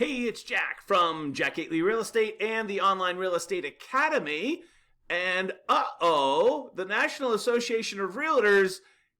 Hey, it's Jack from Jack Gately Real Estate and the Online Real Estate Academy. And the National Association of Realtors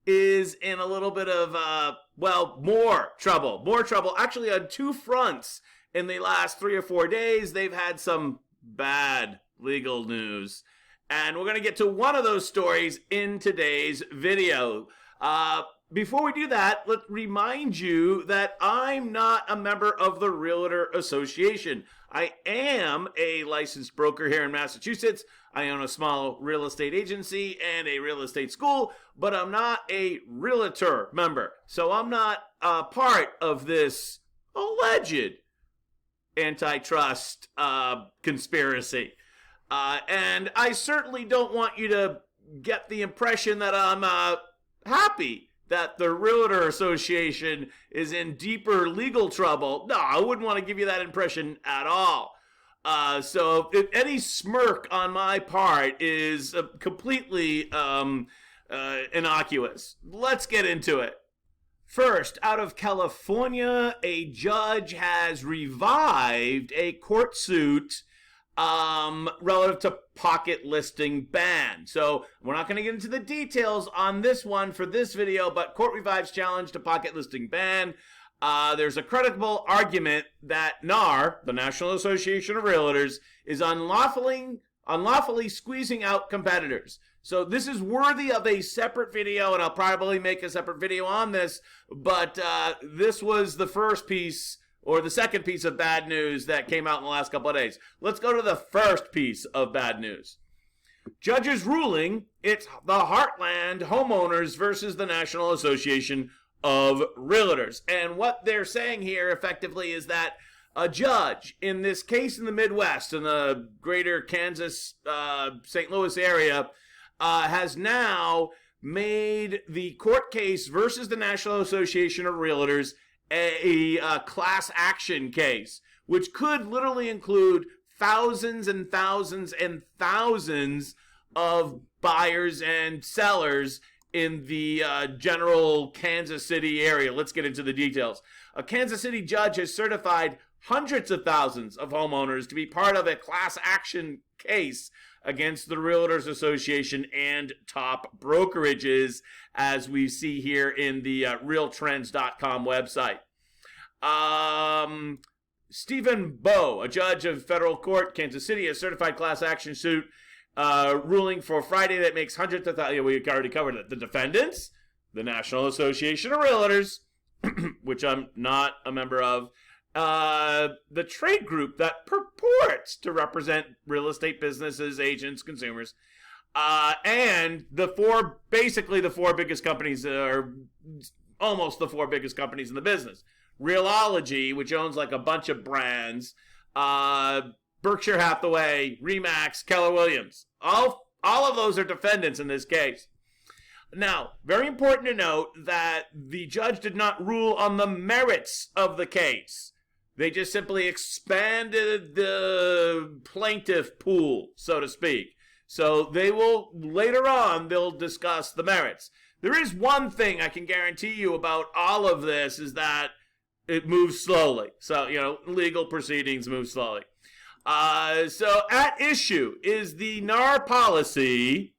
is in a little bit of, more trouble. More trouble, actually, on two fronts. In the last 3 or 4 days, they've had some bad legal news. And we're going to get to one of those stories in today's video. Before we do that, let's remind you that I'm not a member of the Realtor Association. I am a licensed broker here in Massachusetts. I own a small real estate agency and a real estate school, but I'm not a realtor member. So I'm not a part of this alleged antitrust conspiracy. And I certainly don't want you to get the impression that I'm happy that the Realtor Association is in deeper legal trouble. No, I wouldn't want to give you that impression at all. So if any smirk on my part is completely innocuous. Let's get into it. First, out of California, a judge has revived a court suit relative to pocket listing ban. So we're not going to get into the details on this one for this video, but court revives challenge to pocket listing ban. There's a credible argument that NAR, the National Association of Realtors, is unlawfully squeezing out competitors. So this is worthy of a separate video, and I'll probably make a separate video on this, but this was the first piece or the second piece of bad news that came out in the last couple of days. Let's go to the first piece of bad news. Judge's ruling, it's the Heartland Homeowners versus the National Association of Realtors. And what they're saying here effectively is that a judge in this case in the Midwest, in the greater Kansas, St. Louis area, has now made the court case versus the National Association of Realtors a class action case, which could literally include thousands and thousands and thousands of buyers and sellers in the general Kansas City area. Let's get into the details. A Kansas City judge has certified hundreds of thousands of homeowners to be part of a class action case against the Realtors Association and top brokerages, as we see here in the realtrends.com website. Stephen Bowe, a judge of federal court, Kansas City, has certified class action suit ruling for Friday that makes hundreds of thousands. We already covered it. The defendants, the National Association of Realtors, which I'm not a member of, the trade group that purports to represent real estate businesses, agents, consumers, and the four biggest companies, or almost the four biggest companies in the business. Realology, which owns like a bunch of brands, Berkshire Hathaway, Remax, Keller Williams. All of those are defendants in this case. Now, very important to note that the judge did not rule on the merits of the case. They just simply expanded the plaintiff pool, so to speak. So they will, later on, they'll discuss the merits. There is one thing I can guarantee you about all of this is that it moves slowly. So, legal proceedings move slowly. So at issue is the NAR policy.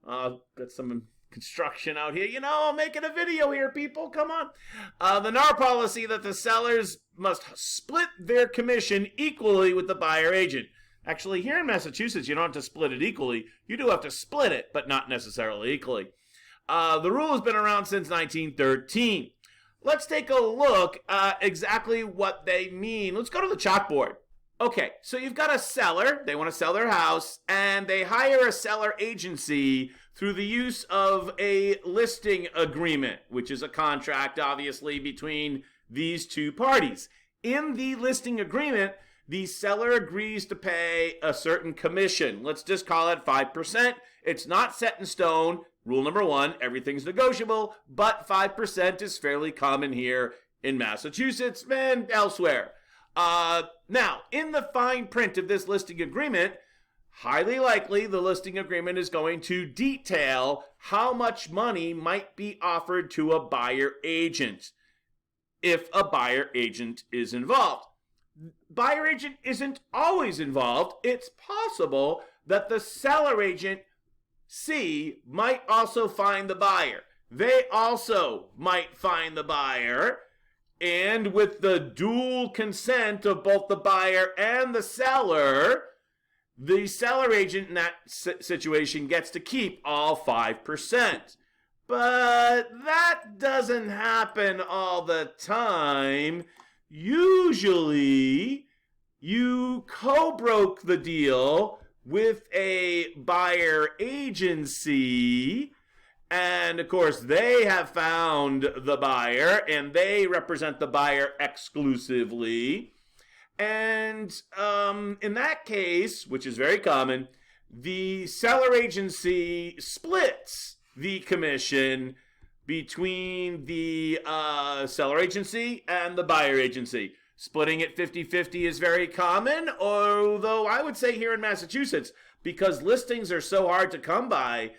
Got some construction out here. I'm making a video here, people. Come on. The NAR policy that the sellers must split their commission equally with the buyer agent. Actually, here in Massachusetts, you don't have to split it equally. You do have to split it, but not necessarily equally. The rule has been around since 1913. Let's take a look at exactly what they mean. Let's go to the chalkboard. Okay, so you've got a seller. They want to sell their house, and they hire a seller agency through the use of a listing agreement, which is a contract, obviously, between these two parties. In the listing agreement, the seller agrees to pay a certain commission. Let's just call it 5%. It's not set in stone. Rule number one, everything's negotiable, but 5% is fairly common here in Massachusetts and elsewhere. Now, in the fine print of this listing agreement, highly likely the listing agreement is going to detail how much money might be offered to a buyer agent. if a buyer agent is involved. Buyer agent isn't always involved. It's possible that the seller agent C might also find the buyer. They also might find the buyer. And with the dual consent of both the buyer and the seller agent in that situation gets to keep all 5%. But that doesn't happen all the time. Usually, you co-broke the deal with a buyer agency, and of course they have found the buyer and they represent the buyer exclusively. And in that case, which is very common, the seller agency splits the commission between the seller agency and the buyer agency. Splitting it 50-50 is very common, although I would say here in Massachusetts, because listings are so hard to come by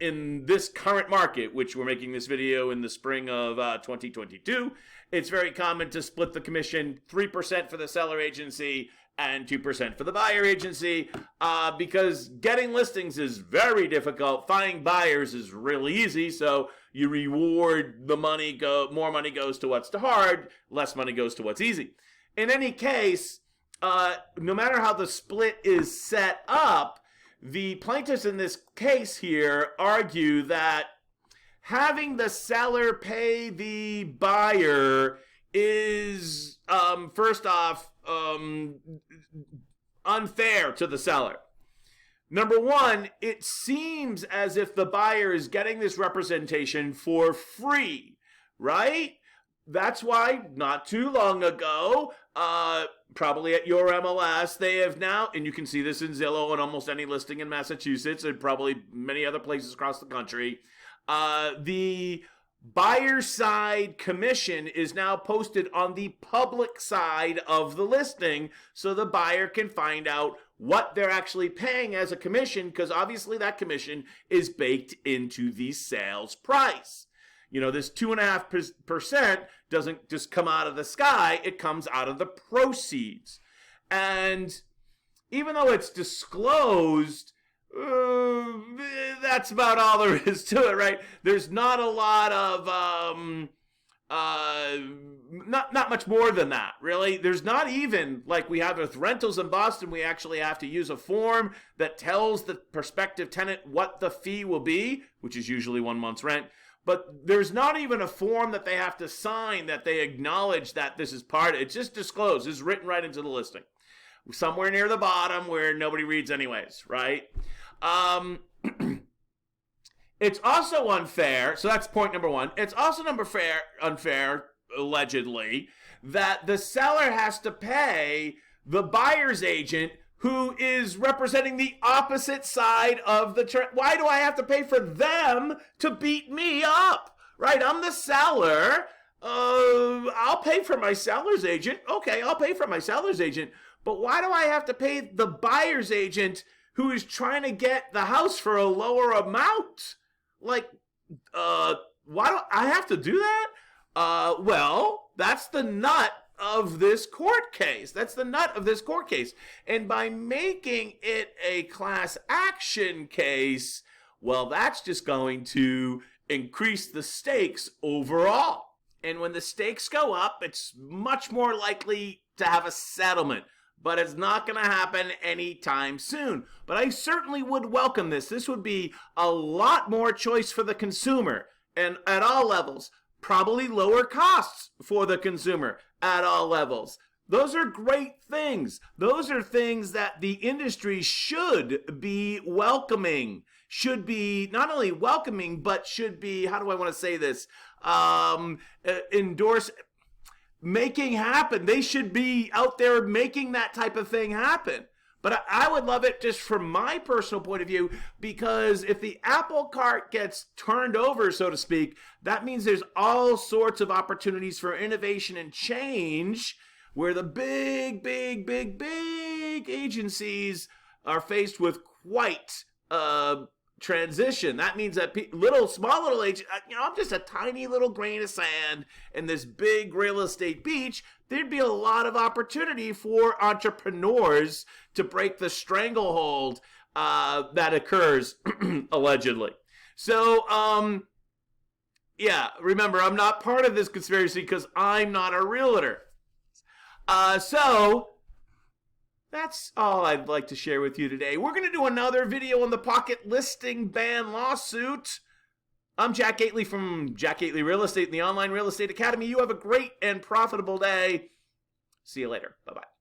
in this current market, which we're making this video in the spring of 2022, it's very common to split the commission 3% for the seller agency and 2% for the buyer agency, because getting listings is very difficult. Finding buyers is really easy, so you reward the money, more money goes to what's hard, less money goes to what's easy. In any case, no matter how the split is set up, the plaintiffs in this case here argue that having the seller pay the buyer is, first off, unfair to the seller. Number one, it seems as if the buyer is getting this representation for free, right? That's why not too long ago, probably at your MLS, they have now, and you can see this in Zillow and almost any listing in Massachusetts and probably many other places across the country, the buyer side commission is now posted on the public side of the listing so the buyer can find out what they're actually paying as a commission, because obviously that commission is baked into the sales price. You know, this 2.5% doesn't just come out of the sky, it comes out of the proceeds. And even though it's disclosed, that's about all there is to it, right? There's not a lot of, not much more than that, really. There's not even, like we have with rentals in Boston, we actually have to use a form that tells the prospective tenant what the fee will be, which is usually 1 month's rent. But there's not even a form that they have to sign that they acknowledge that this is part of it. It's just disclosed. It's written right into the listing. Somewhere near the bottom where nobody reads anyways, right? It's also unfair, so that's point number one. It's also unfair, allegedly, that the seller has to pay the buyer's agent who is representing the opposite side of the Why do I have to pay for them to beat me up? Right? I'm the seller. I'll pay for my seller's agent. Okay, I'll pay for my seller's agent. But why do I have to pay the buyer's agent who is trying to get the house for a lower amount? Like, why do I have to do that? Well, that's the nut of this court case. That's the nut of this court case. And by making it a class action case, well, that's just going to increase the stakes overall. And when the stakes go up, it's much more likely to have a settlement. But it's not going to happen anytime soon. But I certainly would welcome this. This would be a lot more choice for the consumer, and at all levels. Probably lower costs for the consumer at all levels. Those are great things. Those are things that the industry should be welcoming. Should be not only welcoming, but should be, how do I want to say this? Endorse, making happen. They should be out there making that type of thing happen. But I would love it just from my personal point of view, because if the apple cart gets turned over, so to speak, that means there's all sorts of opportunities for innovation and change where the big agencies are faced with quite transition. That means that small little agent, I'm just a tiny little grain of sand in this big real estate beach. There'd be a lot of opportunity for entrepreneurs to break the stranglehold that occurs allegedly. So, yeah, remember, I'm not part of this conspiracy because I'm not a realtor. So that's all I'd like to share with you today. We're going to do another video on the pocket listing ban lawsuit. I'm Jack Gately from Jack Gately Real Estate and the Online Real Estate Academy. You have a great and profitable day. See you later. Bye-bye.